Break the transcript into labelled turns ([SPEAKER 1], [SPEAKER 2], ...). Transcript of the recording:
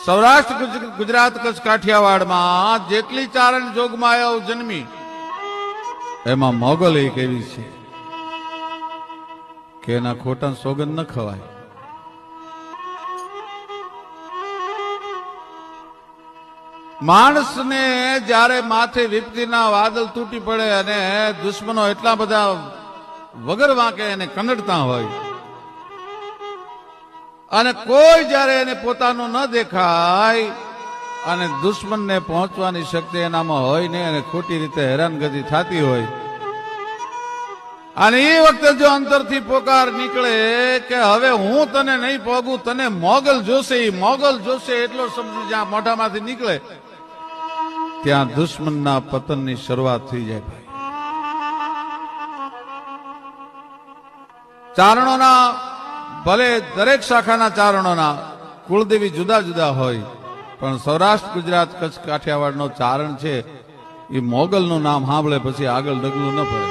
[SPEAKER 1] સૌરાષ્ટ્ર ગુજરાત કચ્છ કાઠિયાવાડમાં જેટલી ચારણ જોગમાયાઓ જન્મી એમાં મોગલ એક એવી છે કે એના ખોટા સોગંદ ન ખવાય. માણસને જ્યારે માથે વિપત્તિના વાદળ તૂટી પડે અને દુશ્મનો એટલા બધા વગર વાંકે એને કનડતા હોય અને કોઈ જ્યારે એને પોતાનું ન દેખાય અને દુશ્મનને પહોંચવાની શક્તિ એનામાં હોય ને અને ખોટી રીતે હેરાનગતિ થતી હોય અને એ વખતે જો અંતરથી પોકાર નીકળે કે હવે હું તને નહીં પોગું, તને મોગલ જોશે, એ મોગલ જોશે એટલો શબ્દ જ્યાં મોઢામાંથી નીકળે ત્યાં દુશ્મનના પતનની શરૂઆત થઈ જાય. ભાઈ, ચારણોના ભલે દરેક શાખાના ચારણોના કુળદેવી જુદા જુદા હોય પણ સૌરાષ્ટ્ર ગુજરાત કચ્છ કાઠિયાવાડનો ચારણ છે એ મોગલનું નામ સાંભળે પછી આગળ ડગલું ન પડે.